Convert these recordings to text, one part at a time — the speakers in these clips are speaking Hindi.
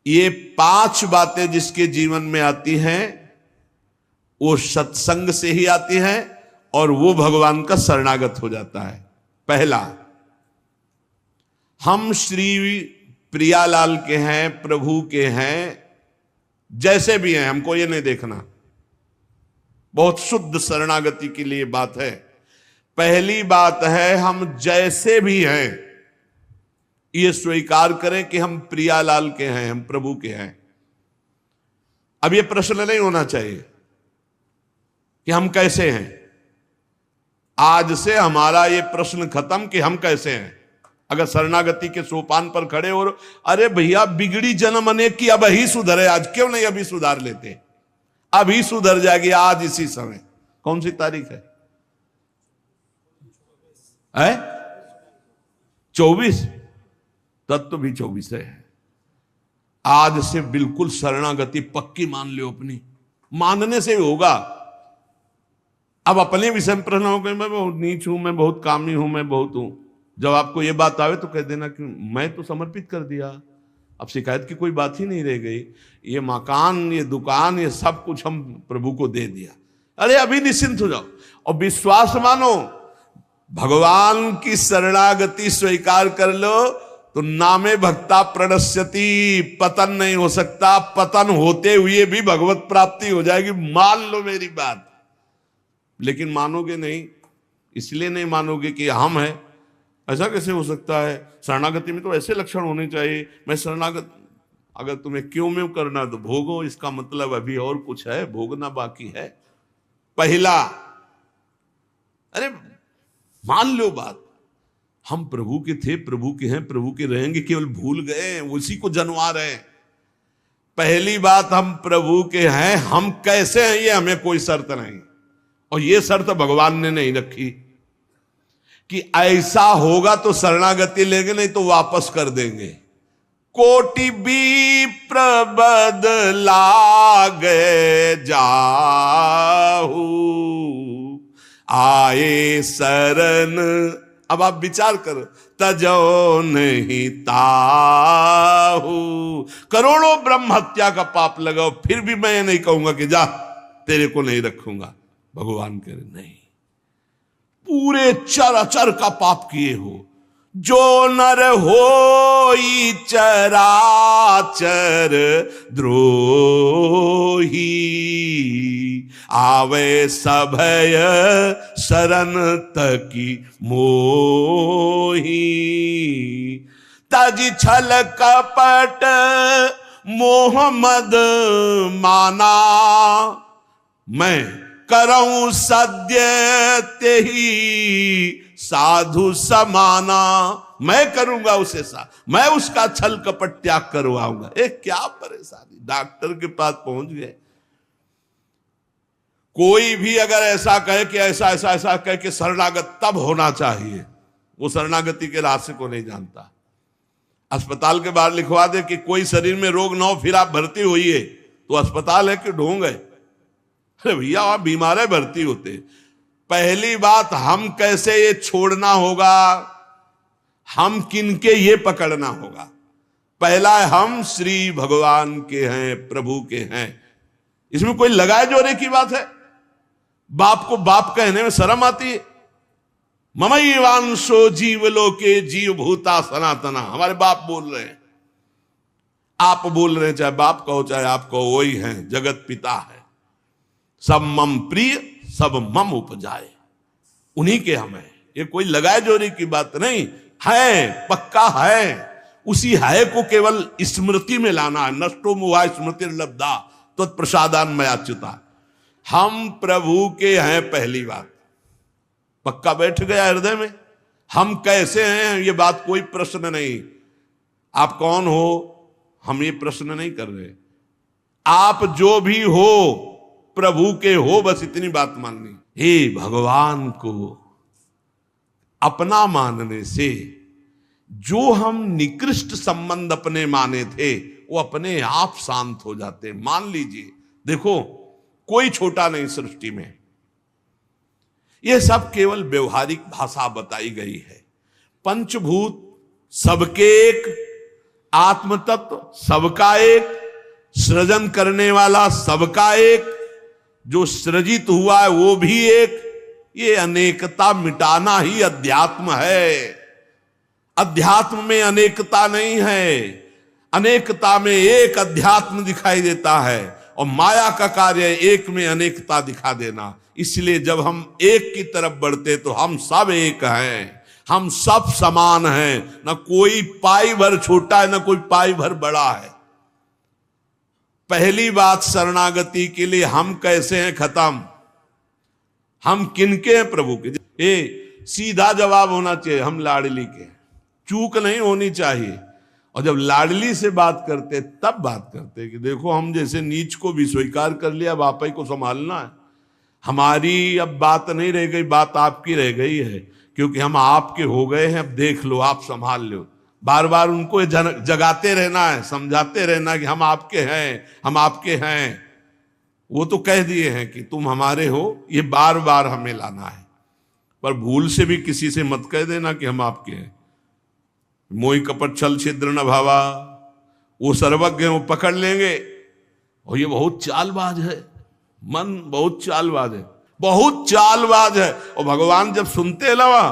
ये 5 बातें जिसके जीवन में आती हैं वो सत्संग से ही आती हैं और वो भगवान का शरणागत हो जाता है। पहला, हम श्री प्रियालाल के हैं, प्रभु के हैं, जैसे भी हैं, हमको ये नहीं देखना। बहुत शुद्ध शरणागति के लिए बात है। पहली बात है हम जैसे भी हैं ये स्वीकार करें कि हम प्रियालाल के हैं, हम प्रभु के हैं। अब ये प्रश्न नहीं होना चाहिए कि हम कैसे हैं। आज से हमारा ये प्रश्न खत्म कि हम कैसे हैं। अगर शरणागति के सोपान पर खड़े और अरे भैया बिगड़ी जन्म अनेक की, अब ही सुधरे, आज क्यों नहीं अभी सुधार लेते, अभी सुधर जाएगी आज इसी समय। कौन सी तारीख है? 24। तत्व भी 24 है। आज से बिल्कुल शरणागति पक्की मान लो अपनी, मानने से होगा। अब अपने विषय में प्रश्न हो गए, मैं बहुत नीच हूं, मैं बहुत कामी हूं, मैं बहुत हूं। जब आपको ये बात आवे तो कह देना कि मैं तो समर्पित कर दिया, अब शिकायत की कोई बात ही नहीं रह गई। ये मकान, ये दुकान, ये सब कुछ हम प्रभु को दे दिया। अरे अभी निश्चिंत हो जाओ और विश्वास मानो, भगवान की शरणागति स्वीकार कर लो तो नामे भक्ता प्रणश्यति, पतन नहीं हो सकता। पतन होते हुए भी भगवत प्राप्ति हो जाएगी, मान लो मेरी बात। लेकिन मानोगे नहीं, इसलिए नहीं मानोगे कि हम हैं। ऐसा कैसे हो सकता है? शरणागति में तो ऐसे लक्षण होने चाहिए। मैं शरणागत, अगर तुम्हें क्यों में करना तो भोगो, इसका मतलब अभी और कुछ है, भोगना बाकी है। पहला, अरे मान लो बात, हम प्रभु के थे, प्रभु के हैं, प्रभु के रहेंगे, केवल भूल गए, उसी को जनवा रहे हैं। पहली बात, हम प्रभु के हैं। हम कैसे हैं ये हमें कोई शर्त नहीं, और ये शर्त भगवान ने नहीं रखी कि ऐसा होगा तो शरणागति लेंगे, नहीं तो वापस कर देंगे। कोटि भी प्रबदला गए जाहू, आए शरण। अब आप विचार करो, तजो नहीं ताहू। करोड़ों ब्रह्म हत्या का पाप लगाओ, फिर भी मैं ये नहीं कहूंगा कि जा तेरे को नहीं रखूंगा। भगवान कह रहे नहीं, पूरे चराचर का पाप किए हो। जो नर होई चराचर द्रोही, आवे सभय शरण तकी मोही। तज छल कपट मोहम्मद माना, मैं करऊं सद्य तेही साधु समाना। मैं करूंगा उसे मैं उसका छल कपट त्याग करवाऊंगा। क्या परेशानी, डॉक्टर के पास पहुंच गए। कोई भी अगर ऐसा कहे कि ऐसा ऐसा ऐसा कहे कि शरणागत तब होना चाहिए, वो शरणागति के रास्ते को नहीं जानता। अस्पताल के बाहर लिखवा दे कि कोई शरीर में रोग न हो फिर आप भर्ती होइए, तो अस्पताल है कि ढोंग है? अरे भैया आप बीमार है, भर्ती होते। पहली बात, हम कैसे ये छोड़ना होगा, हम किनके ये पकड़ना होगा। पहला है, हम श्री भगवान के हैं, प्रभु के हैं। इसमें कोई लगाए जोरे की बात है? बाप को बाप कहने में शर्म आती है। ममैवांशो जीवलोके जीव भूता सनातना, हमारे बाप बोल रहे हैं, आप बोल रहे हैं, चाहे बाप कहो चाहे आप कहो, वही हैं, जगत पिता है। सब मम प्रिय, सब मम उपजाए, उन्हीं के हम हैं। ये कोई लगाए जोरी की बात नहीं है, पक्का है। उसी है को केवल स्मृति में लाना है। नष्टो मुआ स्मृति लब्धा तो प्रसादान मयाच्युता। हम प्रभु के हैं, पहली बात पक्का बैठ गया हृदय में। हम कैसे हैं ये बात कोई प्रश्न नहीं। आप कौन हो हम ये प्रश्न नहीं कर रहे। आप जो भी हो प्रभु के हो, बस इतनी बात माननी। हे भगवान को अपना मानने से जो हम निकृष्ट संबंध अपने माने थे वो अपने आप शांत हो जाते। मान लीजिए, देखो कोई छोटा नहीं सृष्टि में, यह सब केवल व्यवहारिक भाषा बताई गई है। पंचभूत सबके एक, आत्म तत्व सबका एक, सृजन करने वाला सबका एक, जो सृजित हुआ है वो भी एक। ये अनेकता मिटाना ही अध्यात्म है। अध्यात्म में अनेकता नहीं है, अनेकता में एक अध्यात्म दिखाई देता है, और माया का कार्य एक में अनेकता दिखा देना। इसलिए जब हम एक की तरफ बढ़ते तो हम सब एक हैं, हम सब समान हैं, ना कोई पाई भर छोटा है ना कोई पाई भर बड़ा है। पहली बात शरणागति के लिए हम कैसे हैं खत्म, हम किनके हैं? प्रभु के। सीधा जवाब होना चाहिए, हम लाडली के, चूक नहीं होनी चाहिए। और जब लाडली से बात करते तब बात करते कि देखो हम जैसे नीच को भी स्वीकार कर लिया, अब आप ही को संभालना है, हमारी अब बात नहीं रह गई, बात आपकी रह गई है, क्योंकि हम आपके हो गए हैं, अब देख लो, आप संभाल लो। बार बार उनको जगाते रहना है, समझाते रहना कि हम आपके हैं, हम आपके हैं। वो तो कह दिए हैं कि तुम हमारे हो, ये बार बार हमें लाना है। पर भूल से भी किसी से मत कह देना कि हम आपके हैं। मोहि कपट छल छिद्र न भावा, वो सर्वज्ञ हैं, वो पकड़ लेंगे। और ये बहुत चालबाज है, मन बहुत चालबाज है, बहुत चालबाज है। और भगवान जब सुनते लवा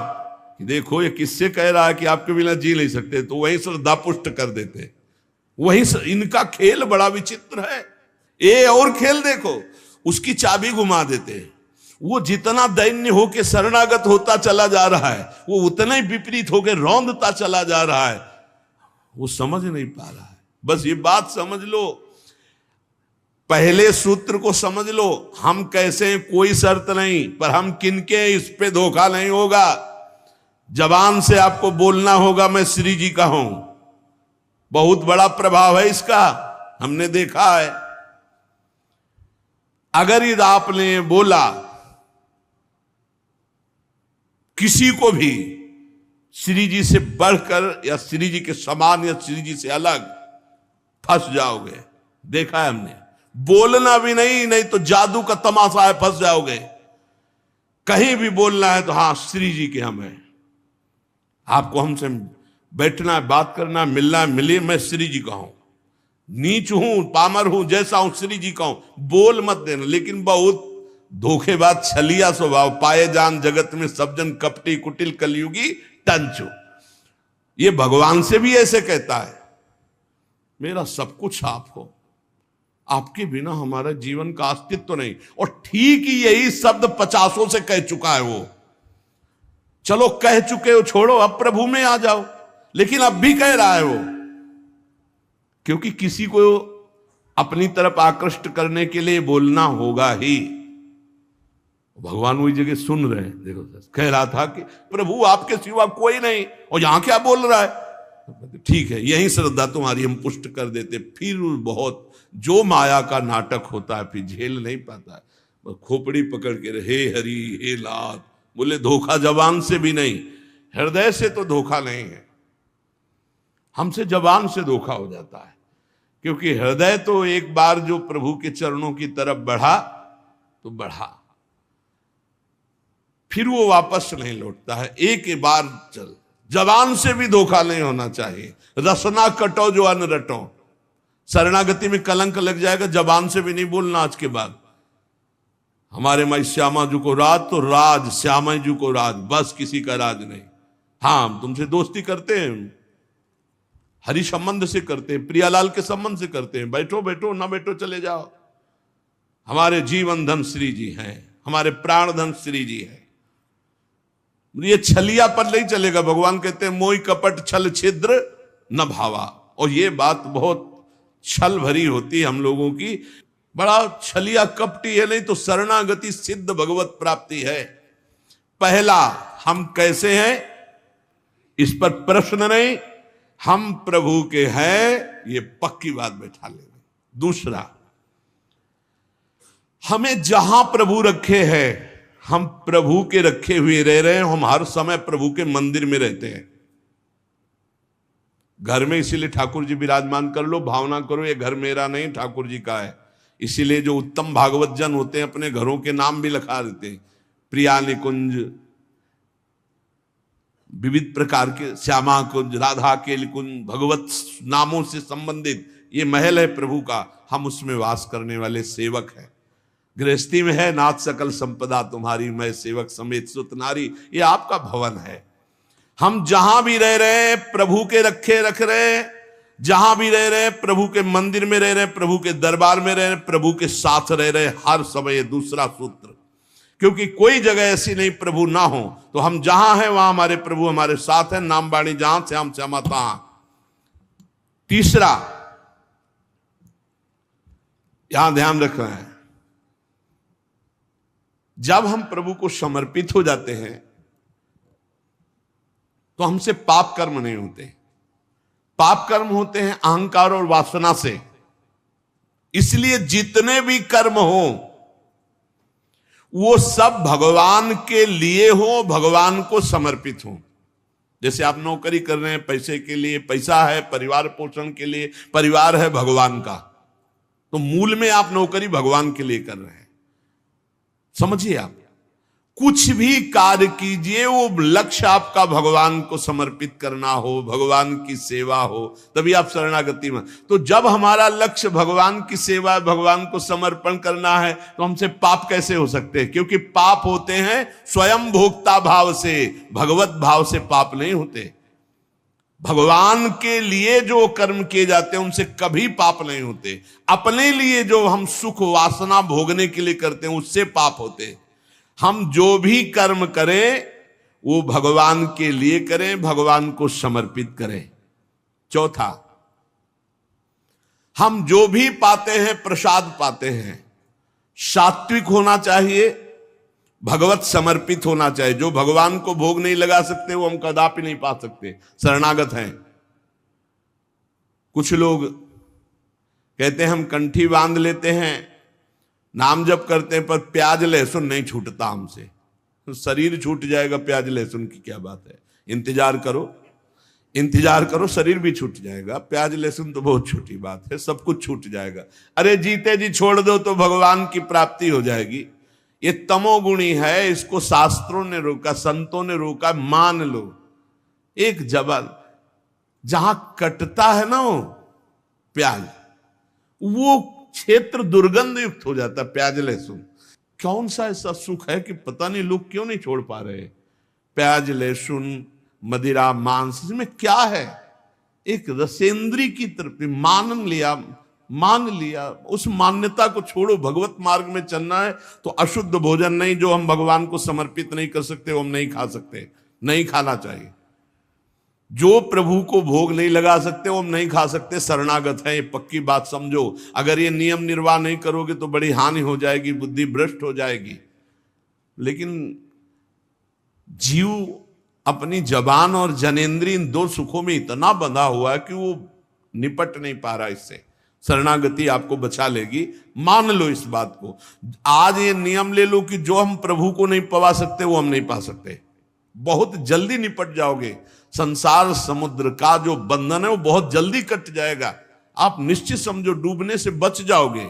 कि देखो ये किससे कह रहा है कि आपके बिना जी नहीं सकते, तो वहीं श्रद्धा पुष्ट कर देते। वहीं इनका खेल बड़ा विचित्र है। ये और खेल देखो, उसकी चाबी घुमा देते। वो जितना दैन्य होके शरणागत होता चला जा रहा है, वो उतना ही विपरीत होके रौंदता चला जा रहा है। वो समझ नहीं पा रहा है। बस ये बात समझ लो, पहले सूत्र को समझ लो, हम कैसे हैं कोई शर्त नहीं, पर हम किनके हैं इस पे धोखा नहीं होगा। जबान से आपको बोलना होगा मैं श्री जी का हूं, बहुत बड़ा प्रभाव है इसका, हमने देखा है। अगर यदि आपने बोला किसी को भी श्री जी से बढ़कर या श्री जी के समान या श्री जी से अलग, फंस जाओगे। देखा है हमने। बोलना भी नहीं, नहीं तो जादू का तमाशा है, फंस जाओगे। कहीं भी बोलना है तो हाँ श्री जी के हम हैं, आपको हमसे बैठना है, बात करना है, मिलना है, मिलिए, मैं श्री जी का हूं, नीच हूं, पामर हूं, जैसा हूं श्री जी का हूं। बोल मत देना। लेकिन बहुत धोखेबाज छलिया स्वभाव, पाए जान जगत में सब जन कपटी कुटिल कलयुगी टंचो। ये भगवान से भी ऐसे कहता है, मेरा सब कुछ आप हो, आपके बिना हमारा जीवन का अस्तित्व नहीं। और ठीक ही यही शब्द 50 से कह चुका है वो। चलो कह चुके हो, छोड़ो, अब प्रभु में आ जाओ। लेकिन अब भी कह रहा है वो, क्योंकि किसी को अपनी तरफ आकृष्ट करने के लिए बोलना होगा ही। भगवान वही जगह सुन रहे हैं। देखो कह रहा था कि प्रभु आपके सिवा कोई नहीं, और यहां क्या बोल रहा है? ठीक है, यही श्रद्धा तुम्हारी हम पुष्ट कर देते। फिर बहुत जो माया का नाटक होता है, फिर झेल नहीं पाता है, खोपड़ी पकड़ के हे हरि हे लात बोले। धोखा जबान से भी नहीं, हृदय से तो धोखा नहीं है, हमसे जबान से धोखा हो जाता है। क्योंकि हृदय तो एक बार जो प्रभु के चरणों की तरफ बढ़ा तो बढ़ा, फिर वो वापस नहीं लौटता है। एक बार चल, जबान से भी धोखा नहीं होना चाहिए। रसना कटो जो अन्न रटो, शरणागति में कलंक लग जाएगा। जबान से भी नहीं बोलना आज के बाद, हमारे माई श्यामा जी को राज तो राज, श्यामा जी को राज, बस किसी का राज नहीं। हाँ हम तुमसे दोस्ती करते हैं, हरि संबंध से करते हैं, प्रियालाल के संबंध से करते हैं, बैठो बैठो, ना बैठो चले जाओ। हमारे जीवन धन श्री जी हैं, हमारे प्राण धन श्री जी हैं। ये छलिया पर नहीं चलेगा। भगवान कहते हैं मोहि कपट छल छिद्र न भावा। और ये बात बहुत छल भरी होती है हम लोगों की, बड़ा छलिया कपटी है। नहीं तो शरणागति सिद्ध भगवत प्राप्ति है। पहला, हम कैसे हैं इस पर प्रश्न नहीं, हम प्रभु के हैं ये पक्की बात बैठा लेना। दूसरा, हमें जहां प्रभु रखे हैं, हम प्रभु के रखे हुए रह रहे हैं। हम हर समय प्रभु के मंदिर में रहते हैं, घर में। इसीलिए ठाकुर जी विराजमान कर लो, भावना करो ये घर मेरा नहीं ठाकुर जी का है। इसीलिए जो उत्तम भागवत जन होते हैं अपने घरों के नाम भी लिखा देते हैं, प्रिया निकुंज, विविध प्रकार के श्यामा कुंज, राधा केल कुंज, भगवत नामों से संबंधित ये महल है प्रभु का, हम उसमें वास करने वाले सेवक हैं। गृहस्थी में है नाथ सकल संपदा तुम्हारी, मैं सेवक समेत सुत नारी, ये आपका भवन है। हम जहां भी रह रहे हैं प्रभु के रखे रख रहे हैं, जहां भी रह रहे हैं प्रभु के मंदिर में रह रहे हैं, प्रभु के दरबार में रह रहे हैं, प्रभु के साथ रह रहे हैं हर समय। दूसरा सूत्र, क्योंकि कोई जगह ऐसी नहीं प्रभु ना हो, तो हम जहां हैं वहां हमारे प्रभु हमारे साथ हैं। नाम बाणी जहां श्याम श्यामा तहां। तीसरा यहां ध्यान रख रहे हैं, जब हम प्रभु को समर्पित हो जाते हैं तो हमसे पाप कर्म नहीं होते। पाप कर्म होते हैं अहंकार और वासना से। इसलिए जितने भी कर्म हो वो सब भगवान के लिए हो, भगवान को समर्पित हो। जैसे आप नौकरी कर रहे हैं पैसे के लिए, पैसा है परिवार पोषण के लिए, परिवार है भगवान का, तो मूल में आप नौकरी भगवान के लिए कर रहे हैं। समझिए, आप कुछ भी कार्य कीजिए वो लक्ष्य आपका भगवान को समर्पित करना हो, भगवान की सेवा हो, तभी आप शरणागति में। तो जब हमारा लक्ष्य भगवान की सेवा, भगवान को समर्पण करना है, तो हमसे पाप कैसे हो सकते हैं? क्योंकि पाप होते हैं स्वयं भोक्ता भाव से, भगवत भाव से पाप नहीं होते। भगवान के लिए जो कर्म किए जाते हैं उनसे कभी पाप नहीं होते। अपने लिए जो हम सुख वासना भोगने के लिए करते हैं उससे पाप होते। हम जो भी कर्म करें वो भगवान के लिए करें, भगवान को समर्पित करें। चौथा, हम जो भी पाते हैं प्रसाद पाते हैं, सात्विक होना चाहिए, भगवत समर्पित होना चाहिए। जो भगवान को भोग नहीं लगा सकते वो हम कदापि नहीं पा सकते, शरणागत हैं। कुछ लोग कहते हैं हम कंठी बांध लेते हैं, नाम जप करते हैं, पर प्याज लहसुन नहीं छूटता हमसे। तो शरीर छूट जाएगा, प्याज लहसुन की क्या बात है? इंतजार करो, इंतजार करो, शरीर भी छूट जाएगा। प्याज लहसुन तो बहुत छोटी बात है, सब कुछ छूट जाएगा। अरे जीते जी छोड़ दो तो भगवान की प्राप्ति हो जाएगी। ये तमोगुणी है, इसको शास्त्रों ने रोका, संतों ने रोका। मान लो एक जबल जहां कटता है ना वो प्याज, वो क्षेत्र दुर्गंध युक्त हो जाता है। प्याज लहसुन कौन सा ऐसा सुख है कि पता नहीं लोग क्यों नहीं छोड़ पा रहे? प्याज लहसुन मदिरा मांस, इसमें क्या है? एक रसेंद्री की तृप्ति। मान लिया, उस मान्यता को छोड़ो। भगवत मार्ग में चलना है तो अशुद्ध भोजन नहीं, जो हम भगवान को समर्पित नहीं कर सकते वो हम नहीं खा सकते, नहीं खाना चाहिए। जो प्रभु को भोग नहीं लगा सकते वो हम नहीं खा सकते, शरणागत है। ये पक्की बात समझो। अगर ये नियम निर्वाह नहीं करोगे तो बड़ी हानि हो जाएगी, बुद्धि भ्रष्ट हो जाएगी। लेकिन जीव अपनी जबान और जनेंद्रिय इन दो सुखों में इतना बंधा हुआ है कि वो निपट नहीं पा रहा इससे। शरणागति आपको बचा लेगी, मान लो इस बात को। आज ये नियम ले लो कि जो हम प्रभु को नहीं पवा सकते वो हम नहीं पा सकते। बहुत जल्दी निपट जाओगे। संसार समुद्र का जो बंधन है वो बहुत जल्दी कट जाएगा। आप निश्चित समझो, डूबने से बच जाओगे।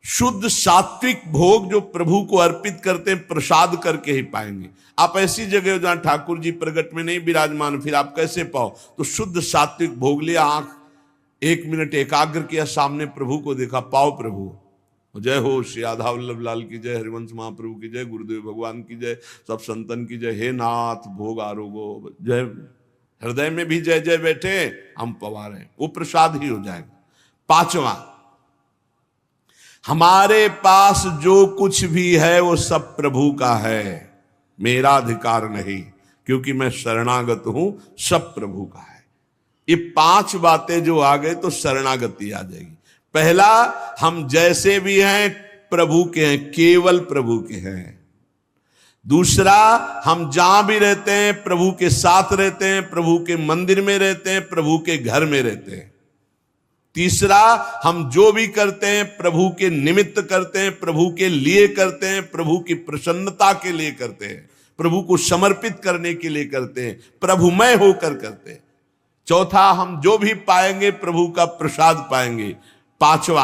शुद्ध सात्विक भोग जो प्रभु को अर्पित करते हैं प्रसाद करके ही पाएंगे। आप ऐसी जगह जहां ठाकुर जी प्रगट में नहीं विराजमान, फिर आप कैसे पाओ? तो शुद्ध सात्विक भोग लिया, आंख 1 मिनट एकाग्र किया, सामने प्रभु को देखा, पाओ प्रभु। जय हो श्री राधा वल्लभ लाल की जय, हरिवंश महाप्रभु की जय, गुरुदेव भगवान की जय, सब संतन की जय। हे नाथ भोग आरोगो जय। हृदय में भी जय जय बैठे, हम पवा रहे हैं, वो प्रसाद ही हो जाएगा। पांचवा, हमारे पास जो कुछ भी है वो सब प्रभु का है, मेरा अधिकार नहीं, क्योंकि मैं शरणागत हूं, सब प्रभु का है। ये 5 बातें जो आ गए तो शरणागति आ जाएगी। पहला, हम जैसे भी हैं प्रभु के हैं, केवल प्रभु के हैं। दूसरा, हम जहां भी रहते हैं प्रभु के साथ रहते हैं, प्रभु के मंदिर में रहते हैं, प्रभु के घर में रहते हैं। तीसरा, हम जो भी करते हैं प्रभु के निमित्त करते हैं, प्रभु के लिए करते हैं, प्रभु की प्रसन्नता के लिए करते हैं, प्रभु को समर्पित करने के लिए करते हैं, प्रभुमय होकर करते हैं। चौथा, हम जो भी पाएंगे प्रभु का प्रसाद पाएंगे। पांचवा,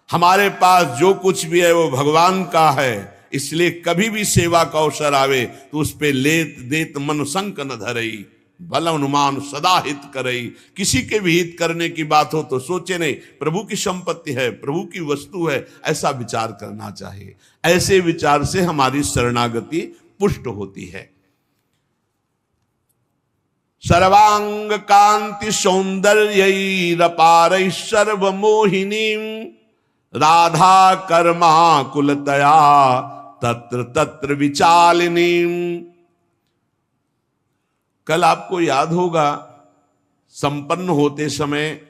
हमारे पास जो कुछ भी है वो भगवान का है, इसलिए कभी भी सेवा का अवसर आवे तो उस पे लेत देत मन संक न धरई, बल अनुमान सदा हित करई। किसी के भी हित करने की बात हो तो सोचे नहीं, प्रभु की संपत्ति है, प्रभु की वस्तु है, ऐसा विचार करना चाहिए। ऐसे विचार से हमारी शरणागति पुष्ट होती है। सर्वांग कांति सौंदर्यैरपारैः सर्वमोहिनीं राधा कर्मा कुलतया तत्र तत्र विचालिनीं। कल आपको याद होगा संपन्न होते समय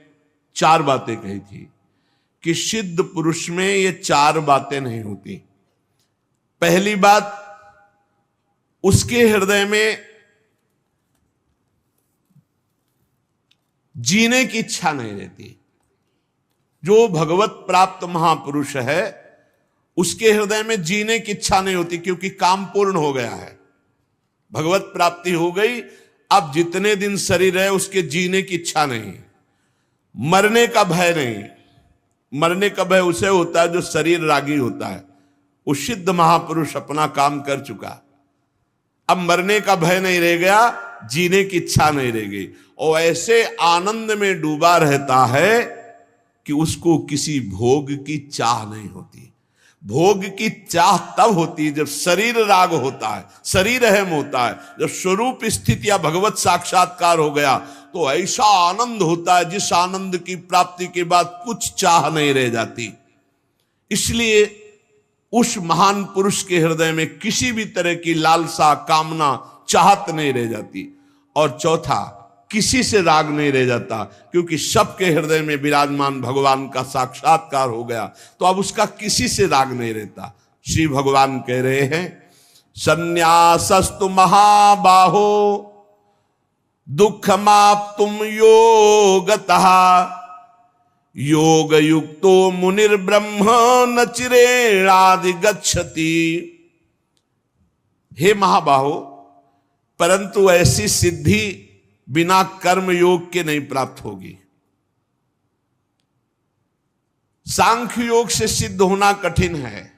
4 बातें कही थी कि सिद्ध पुरुष में ये 4 बातें नहीं होती। पहली बात, उसके हृदय में जीने की इच्छा नहीं रहती। जो भगवत प्राप्त महापुरुष है उसके हृदय में जीने की इच्छा नहीं होती, क्योंकि काम पूर्ण हो गया है, भगवत प्राप्ति हो गई। अब जितने दिन शरीर है उसके जीने की इच्छा नहीं, मरने का भय नहीं। मरने का भय उसे होता है जो शरीर रागी होता है। वो सिद्ध महापुरुष अपना काम कर चुका, अब मरने का भय नहीं रह गया, जीने की इच्छा नहीं रह गई, और ऐसे आनंद में डूबा रहता है कि उसको किसी भोग की चाह नहीं होती। भोग की चाह तब होती है जब शरीर राग होता है, शरीर अहम होता है। जब स्वरूप स्थिति या भगवत साक्षात्कार हो गया तो ऐसा आनंद होता है जिस आनंद की प्राप्ति के बाद कुछ चाह नहीं रह जाती। इसलिए उस महान पुरुष के हृदय में किसी भी तरह की लालसा, कामना, चाहत नहीं रह जाती। और चौथा, किसी से राग नहीं रह जाता, क्योंकि सबके हृदय में विराजमान भगवान का साक्षात्कार हो गया, तो अब उसका किसी से राग नहीं रहता। श्री भगवान कह रहे हैं, संन्यासस्तु महाबाहो दुःखमाप्तुम योगतः योग युक्तो मुनिर्ब्रह्म न चिरेणाधिगच्छति। हे महाबाहो, परंतु ऐसी सिद्धि बिना कर्म योग के नहीं प्राप्त होगी। सांख्य योग से सिद्ध होना कठिन है।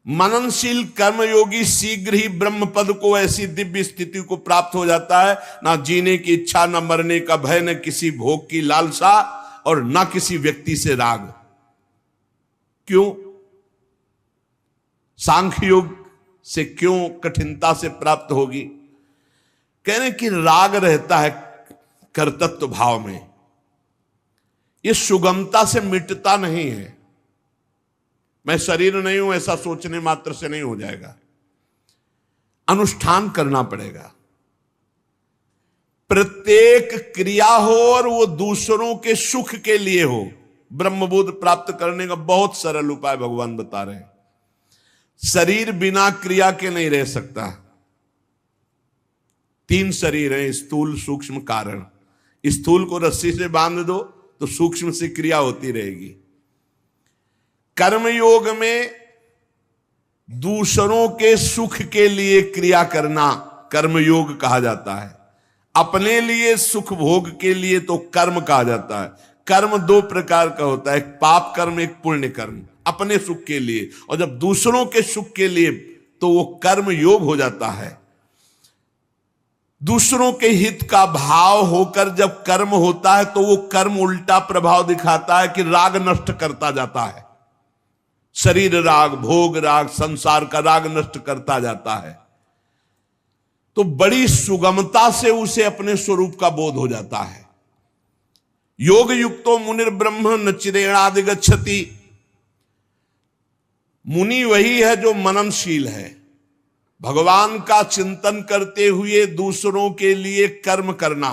मननशील कर्मयोगी शीघ्र ही ब्रह्म पद को, ऐसी दिव्य स्थिति को प्राप्त हो जाता है। ना जीने की इच्छा, न मरने का भय, न किसी भोग की लालसा, और न किसी व्यक्ति से राग। क्यों? सांख्य योग से क्यों कठिनता से प्राप्त होगी? कहने कि राग रहता है कर्तृत्व भाव में, यह सुगमता से मिटता नहीं है। मैं शरीर नहीं हूं ऐसा सोचने मात्र से नहीं हो जाएगा, अनुष्ठान करना पड़ेगा। प्रत्येक क्रिया हो और वो दूसरों के सुख के लिए हो। ब्रह्मबोध प्राप्त करने का बहुत सरल उपाय भगवान बता रहे हैं। शरीर बिना क्रिया के नहीं रह सकता। 3 शरीर हैं, स्थूल, सूक्ष्म, कारण। स्थूल को रस्सी से बांध दो तो सूक्ष्म से क्रिया होती रहेगी। कर्मयोग में दूसरों के सुख के लिए क्रिया करना कर्मयोग कहा जाता है। अपने लिए सुख भोग के लिए तो कर्म कहा जाता है। कर्म 2 प्रकार का होता है, एक पाप कर्म, एक पुण्य कर्म। अपने सुख के लिए, और जब दूसरों के सुख के लिए तो वो कर्म योग हो जाता है। दूसरों के हित का भाव होकर जब कर्म होता है तो वो कर्म उल्टा प्रभाव दिखाता है कि राग नष्ट करता जाता है। शरीर राग, भोग राग, संसार का राग नष्ट करता जाता है। तो बड़ी सुगमता से उसे अपने स्वरूप का बोध हो जाता है। योग युक्तो मुनिर्ब्रह्म न चिरेणाधिगच्छति। मुनि वही है जो मननशील है, भगवान का चिंतन करते हुए दूसरों के लिए कर्म करना,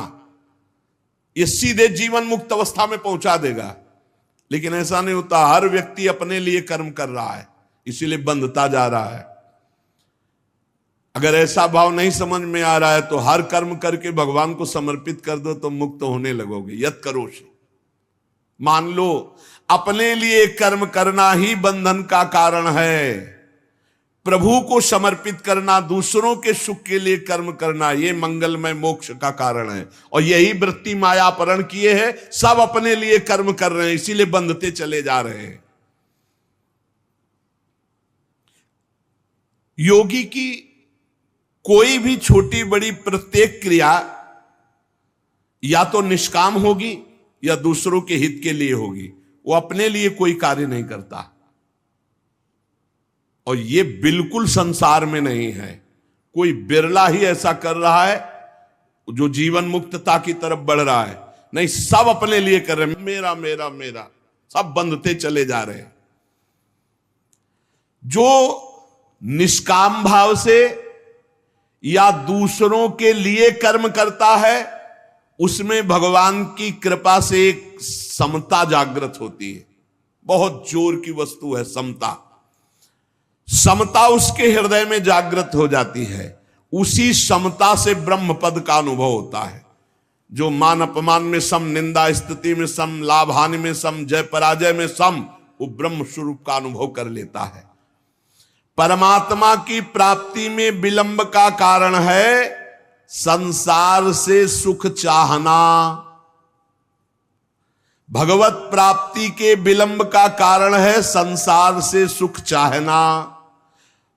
ये सीधे जीवन मुक्त अवस्था में पहुंचा देगा। लेकिन ऐसा नहीं होता, हर व्यक्ति अपने लिए कर्म कर रहा है, इसीलिए बंधता जा रहा है। अगर ऐसा भाव नहीं समझ में आ रहा है तो हर कर्म करके भगवान को समर्पित कर दो तो मुक्त होने लगोगे। यत करोषि, मान लो अपने लिए कर्म करना ही बंधन का कारण है। प्रभु को समर्पित करना, दूसरों के सुख के लिए कर्म करना, यह मंगलमय मोक्ष का कारण है। और यही वृत्ति मायापरण किए है, सब अपने लिए कर्म कर रहे हैं, इसीलिए बंधते चले जा रहे हैं। योगी की कोई भी छोटी बड़ी प्रत्येक क्रिया या तो निष्काम होगी या दूसरों के हित के लिए होगी। वो अपने लिए कोई कार्य नहीं करता, और ये बिल्कुल संसार में नहीं है। कोई बिरला ही ऐसा कर रहा है जो जीवन मुक्तता की तरफ बढ़ रहा है। नहीं, सब अपने लिए कर रहे हैं, मेरा मेरा मेरा, सब बंधते चले जा रहे हैं। जो निष्काम भाव से या दूसरों के लिए कर्म करता है, उसमें भगवान की कृपा से एक समता जागृत होती है। बहुत जोर की वस्तु है समता। समता उसके हृदय में जागृत हो जाती है। उसी समता से ब्रह्म पद का अनुभव होता है। जो मान अपमान में सम, निंदा स्तुति में सम, लाभ हानि में सम, जय पराजय में सम, वो ब्रह्म स्वरूप का अनुभव कर लेता है। परमात्मा की प्राप्ति में विलंब का कारण है संसार से सुख चाहना। भगवत प्राप्ति के विलंब का कारण है संसार से सुख चाहना।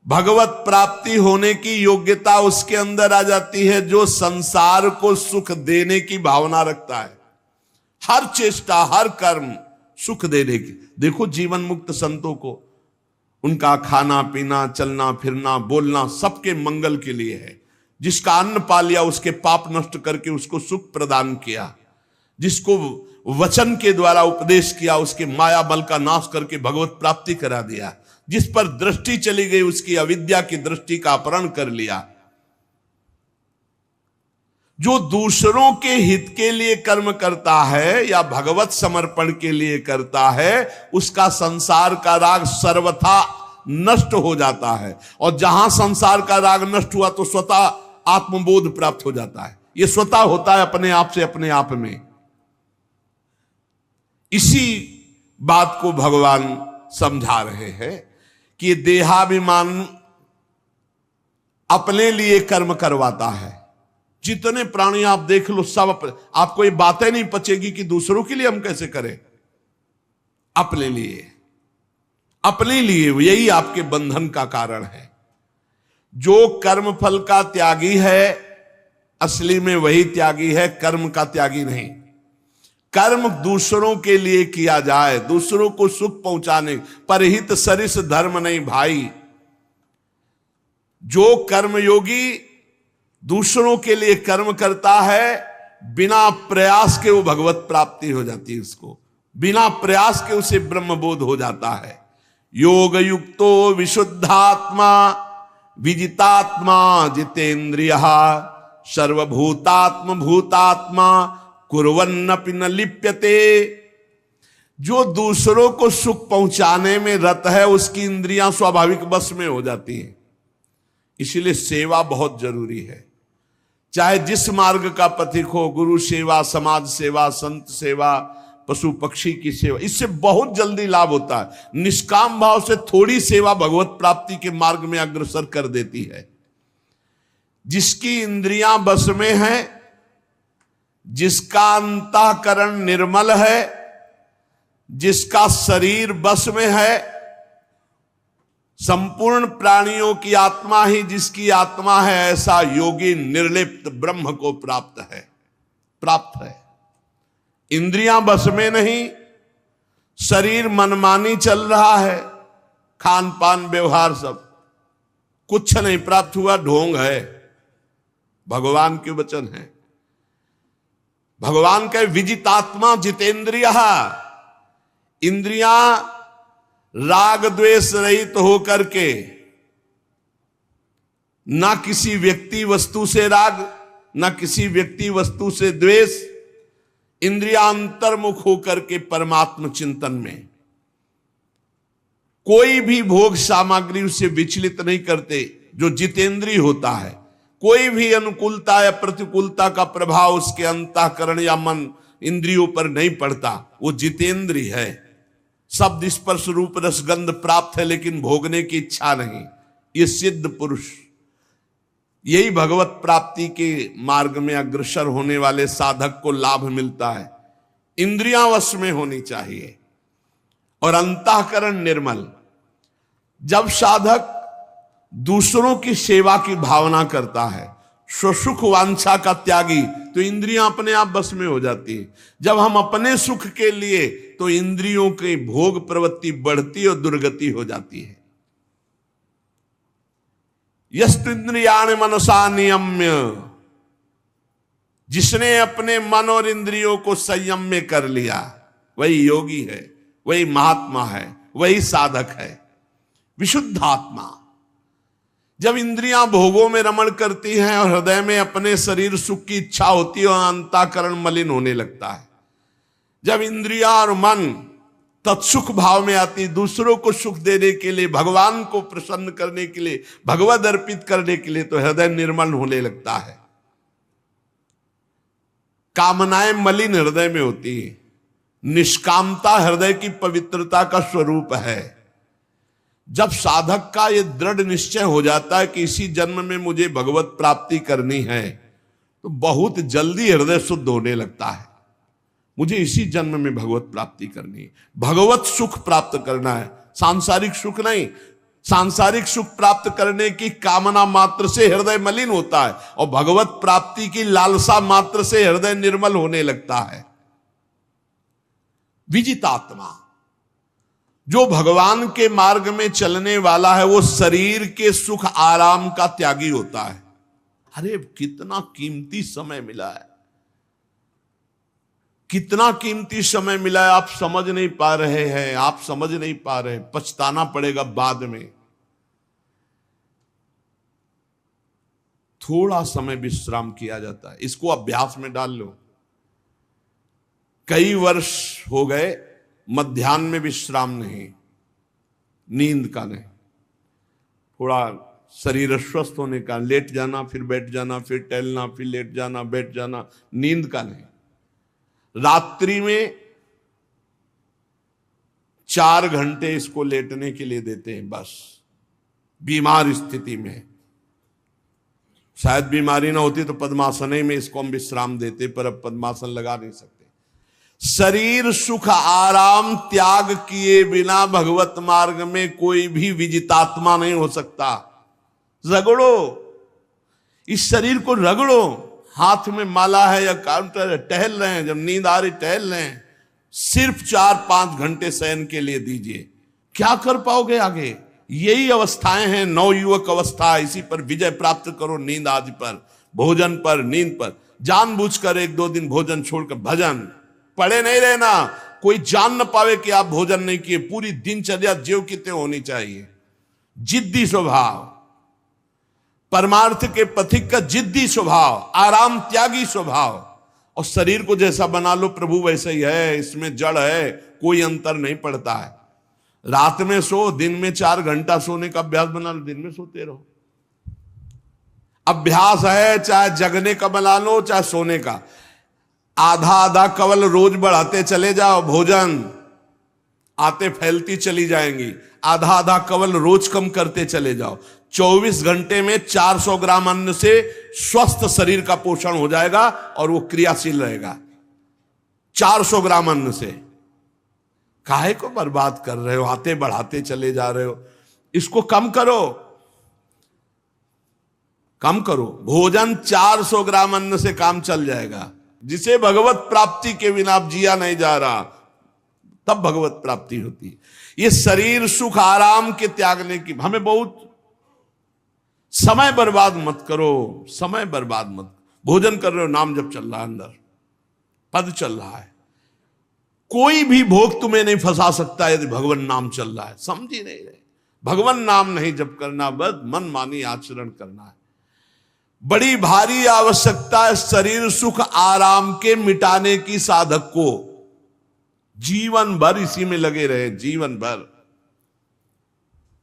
भगवत प्राप्ति होने की योग्यता उसके अंदर आ जाती है जो संसार को सुख देने की भावना रखता है। हर चेष्टा, हर कर्म सुख देने की। देखो जीवन मुक्त संतों को, उनका खाना पीना, चलना फिरना, बोलना सबके मंगल के लिए है। जिसका अन्न पा लिया उसके पाप नष्ट करके उसको सुख प्रदान किया। जिसको वचन के द्वारा उपदेश किया उसके माया बल का नाश करके भगवत प्राप्ति करा दिया। जिस पर दृष्टि चली गई उसकी अविद्या की दृष्टि का अपहरण कर लिया। जो दूसरों के हित के लिए कर्म करता है या भगवत समर्पण के लिए करता है, उसका संसार का राग सर्वथा नष्ट हो जाता है। और जहां संसार का राग नष्ट हुआ तो स्वतः आत्मबोध प्राप्त हो जाता है। यह स्वतः होता है अपने आप से, अपने आप में। इसी बात को भगवान समझा रहे हैं कि देहाभिमान अपने लिए कर्म करवाता है। जितने प्राणी आप देख लो सब आपको ये बातें नहीं पचेगी कि दूसरों के लिए हम कैसे करें। अपने लिए, अपने लिए, यही आपके बंधन का कारण है। जो कर्म फल का त्यागी है असली में वही त्यागी है, कर्म का त्यागी नहीं। कर्म दूसरों के लिए किया जाए, दूसरों को सुख पहुंचाने, परहित सरिस धर्म नहीं भाई। जो कर्मयोगी दूसरों के लिए कर्म करता है, बिना प्रयास के वो भगवत प्राप्ति हो जाती है। उसको बिना प्रयास के उसे ब्रह्मबोध हो जाता है। योग युक्तो विशुद्धात्मा विजितात्मा जितेन्द्रियः सर्वभूतात्म भूतात्मा कुर्वन्नपि न लिप्यते। जो दूसरों को सुख पहुंचाने में रत है उसकी इंद्रियां स्वाभाविक बस में हो जाती हैं। इसीलिए सेवा बहुत जरूरी है। चाहे जिस मार्ग का पथिक हो, गुरु सेवा, समाज सेवा, संत सेवा, पशु पक्षी की सेवा, इससे बहुत जल्दी लाभ होता है। निष्काम भाव से थोड़ी सेवा भगवत प्राप्ति के मार्ग में अग्रसर कर देती है। जिसकी इंद्रियां बस में है, जिसका अंतःकरण निर्मल है, जिसका शरीर बस में है, संपूर्ण प्राणियों की आत्मा ही जिसकी आत्मा है, ऐसा योगी निर्लिप्त ब्रह्म को प्राप्त है। इंद्रियां बस में नहीं, शरीर मनमानी चल रहा है, खान पान व्यवहार सब कुछ नहीं प्राप्त हुआ, ढोंग है। भगवान के वचन है। भगवान का विजितात्मा जितेंद्रिय, इंद्रियां राग द्वेष रहित होकर के, ना किसी व्यक्ति वस्तु से राग, ना किसी व्यक्ति वस्तु से द्वेष, इंद्रियां अंतर्मुख होकर के परमात्म चिंतन में, कोई भी भोग सामग्री उसे विचलित नहीं करते। जो जितेंद्रिय होता है, कोई भी अनुकूलता या प्रतिकूलता का प्रभाव उसके अंतःकरण या मन इंद्रियों पर नहीं पड़ता, वो जितेंद्रिय है। शब्द स्पर्श रूप रसगंध प्राप्त है लेकिन भोगने की इच्छा नहीं। ये सिद्ध पुरुष, यही भगवत प्राप्ति के मार्ग में अग्रसर होने वाले साधक को लाभ मिलता है। इंद्रियां वश में होनी चाहिए और अंतःकरण निर्मल। जब साधक दूसरों की सेवा की भावना करता है, स्वसुख वांछा का त्यागी, तो इंद्रियां अपने आप बस में हो जाती है। जब हम अपने सुख के लिए, तो इंद्रियों की भोग प्रवृत्ति बढ़ती और दुर्गति हो जाती है। यस्त्विन्द्रियाणि मनसा नियम्य, जिसने अपने मन और इंद्रियों को संयम में कर लिया, वही योगी है, वही महात्मा है, वही साधक है, विशुद्ध आत्मा। जब इंद्रियां भोगों में रमण करती हैं और हृदय में अपने शरीर सुख की इच्छा होती है और अंतःकरण मलिन होने लगता है, जब इंद्रियां और मन तत्सुख भाव में आती, दूसरों को सुख देने के लिए, भगवान को प्रसन्न करने के लिए, भगवद अर्पित करने के लिए, तो हृदय निर्मल होने लगता है। कामनाएं मलिन हृदय में होती है। निष्कामता हृदय की पवित्रता का स्वरूप है। जब साधक का यह दृढ़ निश्चय हो जाता है कि इसी जन्म में मुझे भगवत प्राप्ति करनी है, तो बहुत जल्दी हृदय शुद्ध होने लगता है। मुझे इसी जन्म में भगवत प्राप्ति करनी है, भगवत सुख प्राप्त करना है, सांसारिक सुख नहीं। सांसारिक सुख प्राप्त करने की कामना मात्र से हृदय मलिन होता है, और भगवत प्राप्ति की लालसा मात्र से हृदय निर्मल होने लगता है। विजितात्मा, जो भगवान के मार्ग में चलने वाला है, वो शरीर के सुख आराम का त्यागी होता है। अरे कितना कीमती समय मिला है, कितना कीमती समय मिला है, आप समझ नहीं पा रहे हैं, आप समझ नहीं पा रहे, पछताना पड़ेगा बाद में। थोड़ा समय विश्राम किया जाता है, इसको अभ्यास में डाल लो। कई वर्ष हो गए मध्याह्न में विश्राम नहीं, नींद का नहीं, थोड़ा शरीर स्वस्थ होने का, लेट जाना फिर बैठ जाना, फिर टहलना, फिर लेट जाना बैठ जाना, नींद का नहीं। रात्रि में 4 घंटे इसको लेटने के लिए देते हैं बस, बीमार स्थिति में। शायद बीमारी ना होती तो पद्मासन में इसको हम विश्राम देते, पर अब पद्मासन लगा नहीं सकते। शरीर सुख आराम त्याग किए बिना भगवत मार्ग में कोई भी विजितात्मा नहीं हो सकता। रगड़ो, इस शरीर को रगड़ो, हाथ में माला है या काउंटर है, टहल रहे हैं, जब नींद आ रही टहल रहे हैं, सिर्फ 4-5 घंटे शयन के लिए दीजिए। क्या कर पाओगे आगे? यही अवस्थाएं हैं, नवयुवक अवस्था। इसी पर विजय प्राप्त करो, नींद आदि पर, भोजन पर, नींद पर। जानबूझकर 1-2 दिन भोजन छोड़कर भजन पड़े नहीं रहना, कोई जान न पावे कि आप भोजन नहीं किए। पूरी दिनचर्या ज्यों की त्यों होनी चाहिए। जिद्दी स्वभाव, परमार्थ के पथिक का जिद्दी स्वभाव, आराम त्यागी स्वभाव। और शरीर को जैसा बना लो प्रभु वैसे ही है, इसमें जड़ है, कोई अंतर नहीं पड़ता है। रात में सो, दिन में 4 घंटा सोने का अभ्यास बना लो, दिन में सोते रहो। अभ्यास है, चाहे जगने का बना लो चाहे सोने का। आधा कवल रोज बढ़ाते चले जाओ, भोजन आते फैलती चली जाएंगी। आधा कवल रोज कम करते चले जाओ। 24 घंटे में 400 ग्राम अन्न से स्वस्थ शरीर का पोषण हो जाएगा और वो क्रियाशील रहेगा। 400 ग्राम अन्न से काहे को बर्बाद कर रहे हो? आते बढ़ाते चले जा रहे हो। इसको कम करो, कम करो। भोजन 400 ग्राम अन्न से काम चल जाएगा। जिसे भगवत प्राप्ति के बिना आप जिया नहीं जा रहा, तब भगवत प्राप्ति होती है। ये शरीर सुख आराम के त्यागने की, हमें बहुत समय बर्बाद मत करो, समय बर्बाद मत। भोजन कर रहे हो, नाम जब चल रहा है, अंदर पद चल रहा है, कोई भी भोग तुम्हें नहीं फंसा सकता यदि भगवान नाम चल रहा है। समझ ही नहीं रहे, भगवान नाम नहीं जप करना, बस मन मानी आचरण करना है। बड़ी भारी आवश्यकता है शरीर सुख आराम के मिटाने की साधक को। जीवन भर इसी में लगे रहे, जीवन भर।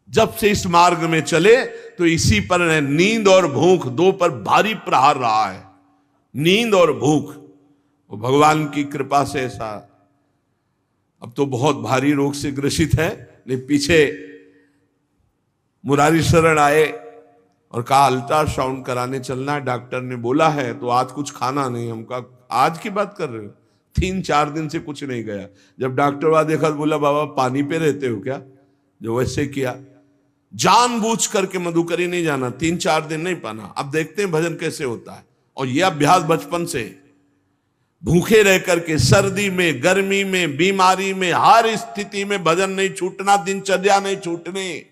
जब से इस मार्ग में चले तो इसी पर है। नींद और भूख, 2 पर भारी प्रहार रहा है, नींद और भूख। वो भगवान की कृपा से ऐसा, अब तो बहुत भारी रोग से ग्रसित है, लेकिन पीछे मुरारी शरण आए और कहा अल्ट्रासाउंड कराने चलना है, डॉक्टर ने बोला है, तो आज कुछ खाना नहीं। हम कहा आज की बात कर रहे हो? 3-4 दिन से कुछ नहीं गया। जब डॉक्टर वहां देखा तो बोला बाबा पानी पे रहते हो क्या? जो वैसे किया, जानबूझ करके मधुकरी नहीं जाना, 3-4 दिन नहीं पाना। अब देखते हैं भजन कैसे होता है। और यह अभ्यास बचपन से, भूखे रह करके, सर्दी में, गर्मी में, बीमारी में, हर स्थिति में भजन नहीं छूटना, दिनचर्या नहीं छूटने।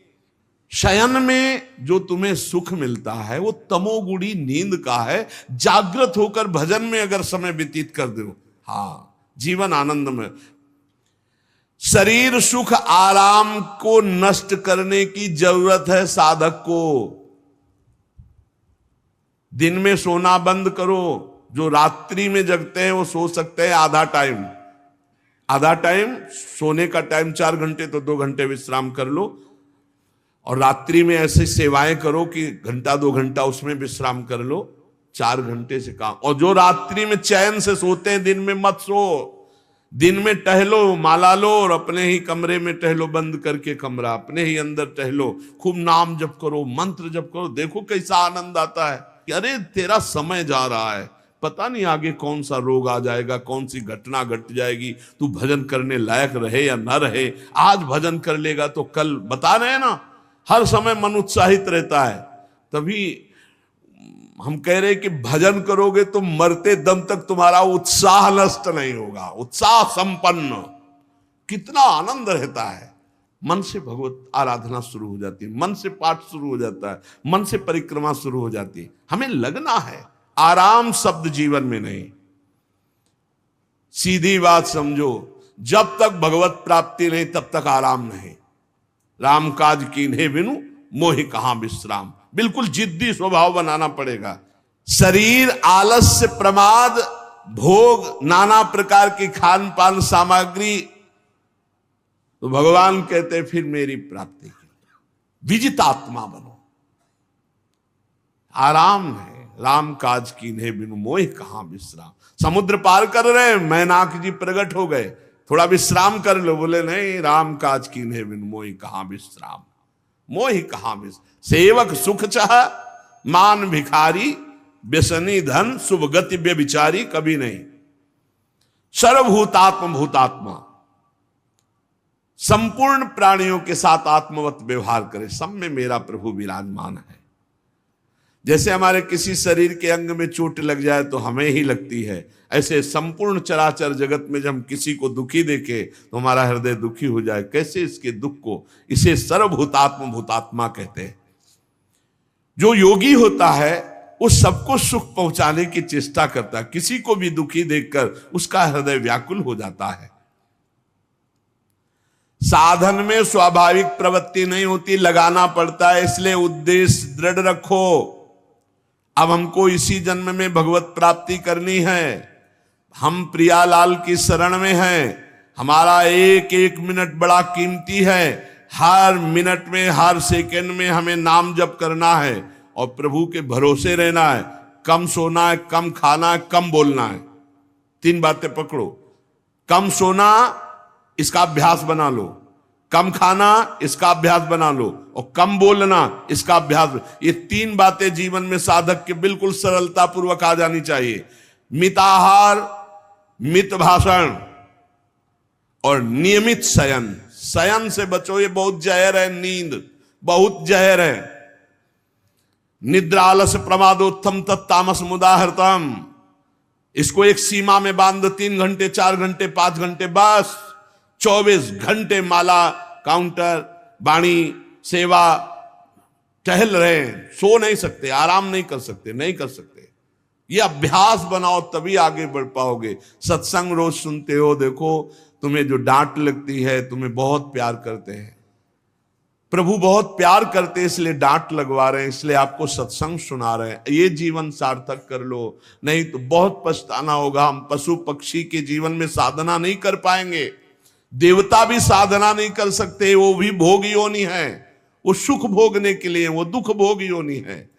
शयन में जो तुम्हें सुख मिलता है वो तमोगुणी नींद का है। जागृत होकर भजन में अगर समय व्यतीत कर दो, हाँ, जीवन आनंद में। शरीर सुख आराम को नष्ट करने की जरूरत है साधक को। दिन में सोना बंद करो। जो रात्रि में जगते हैं वो सो सकते हैं आधा टाइम सोने का टाइम 4 घंटे, तो 2 घंटे विश्राम कर लो। और रात्रि में ऐसी सेवाएं करो कि 1-2 घंटा उसमें विश्राम कर लो। 4 घंटे से काम। और जो रात्रि में चैन से सोते हैं, दिन में मत सो। दिन में टहलो, माला लो और अपने ही कमरे में टहलो, बंद करके कमरा, अपने ही अंदर टहलो, खूब नाम जप करो, मंत्र जप करो। देखो कैसा आनंद आता है कि अरे तेरा समय जा रहा है, पता नहीं आगे कौन सा रोग आ जाएगा, कौन सी घटना घट जाएगी, तू भजन करने लायक रहे या ना रहे। आज भजन कर लेगा तो कल, बता रहे हैं ना, हर समय मन उत्साहित रहता है। तभी हम कह रहे हैं कि भजन करोगे तो मरते दम तक तुम्हारा उत्साह नष्ट नहीं होगा, उत्साह संपन्न। कितना आनंद रहता है। मन से भगवत आराधना शुरू हो जाती है, मन से पाठ शुरू हो जाता है, मन से परिक्रमा शुरू हो जाती है। हमें लगना है, आराम शब्द जीवन में नहीं। सीधी बात समझो, जब तक भगवत प्राप्ति नहीं तब तक आराम नहीं। राम काज कीन्हे बिनु मोहि कहां विश्राम। बिल्कुल जिद्दी स्वभाव बनाना पड़ेगा। शरीर, आलस्य, प्रमाद, भोग, नाना प्रकार की खान पान सामग्री, तो भगवान कहते फिर मेरी प्राप्ति के लिए विजितात्मा बनो। आराम है, राम काज कीन्हे बिनु मोहि कहां विश्राम। समुद्र पार कर रहे, मैनाक जी प्रकट हो गए, थोड़ा विश्राम कर लो। बोले नहीं, राम काज कीन्हे बिनु मोहि कहां विश्राम। मोहि कहां विश्राम। सेवक सुख चाह, मान भिखारी, व्यसनी धन, शुभ गति व्यभिचारी, कभी नहीं। सर्वभूतात्म भूतात्मा, संपूर्ण प्राणियों के साथ आत्मवत व्यवहार करे। सब में मेरा प्रभु विराजमान है। जैसे हमारे किसी शरीर के अंग में चोट लग जाए तो हमें ही लगती है, ऐसे संपूर्ण चराचर जगत में जब हम किसी को दुखी देखे तो हमारा हृदय दुखी हो जाए। कैसे इसके दुख को, इसे सर्वभूतात्म भूतात्मा कहते हैं। जो योगी होता है वो सबको सुख पहुंचाने की चेष्टा करता है। किसी को भी दुखी देखकर उसका हृदय व्याकुल हो जाता है। साधन में स्वाभाविक प्रवृत्ति नहीं होती, लगाना पड़ता है। इसलिए उद्देश्य दृढ़ रखो। अब हमको इसी जन्म में भगवत प्राप्ति करनी है। हम प्रियालाल की शरण में हैं। हमारा एक एक मिनट बड़ा कीमती है। हर मिनट में, हर सेकंड में हमें नाम जप करना है और प्रभु के भरोसे रहना है। कम सोना है, कम खाना है, कम बोलना है। 3 बातें पकड़ो। कम सोना, इसका अभ्यास बना लो। कम खाना, इसका अभ्यास बना लो। और कम बोलना, इसका अभ्यास। ये 3 बातें जीवन में साधक के बिल्कुल सरलता पूर्वक आ जानी चाहिए। मिताहार, मित भाषण और नियमित शयन। शयन से बचो, ये बहुत जहर है। नींद बहुत जहर है। निद्रा आलस प्रमादोत्थम तत्तामस मुदाहृतम। इसको एक सीमा में बांध दो। 3 घंटे, 4 घंटे, 5 घंटे, बस 24 घंटे माला, काउंटर, वाणी, सेवा, टहल रहे हैं। सो नहीं सकते, आराम नहीं कर सकते, नहीं कर सकते। ये अभ्यास बनाओ तभी आगे बढ़ पाओगे। सत्संग रोज सुनते हो, देखो तुम्हें जो डांट लगती है, तुम्हें बहुत प्यार करते हैं। प्रभु बहुत प्यार करते हैं, इसलिए डांट लगवा रहे हैं, इसलिए आपको सत्संग सुना रहे हैं। ये जीवन सार्थक कर लो, नहीं तो बहुत पछताना होगा। हम पशु पक्षी के जीवन में साधना नहीं कर पाएंगे। देवता भी साधना नहीं कर सकते, वो भी भोग योनि है। वो सुख भोगने के लिए, वो दुख भोग योनि है।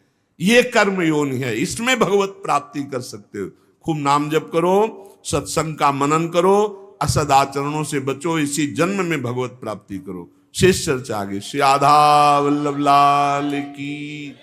ये कर्म योनि है, इसमें भगवत प्राप्ति कर सकते हो। खूब नाम जप करो, सत्संग का मनन करो, असदाचरणों से बचो, इसी जन्म में भगवत प्राप्ति करो। शेष चर्चा आगे। श्री राधा वल्लभ लाल की।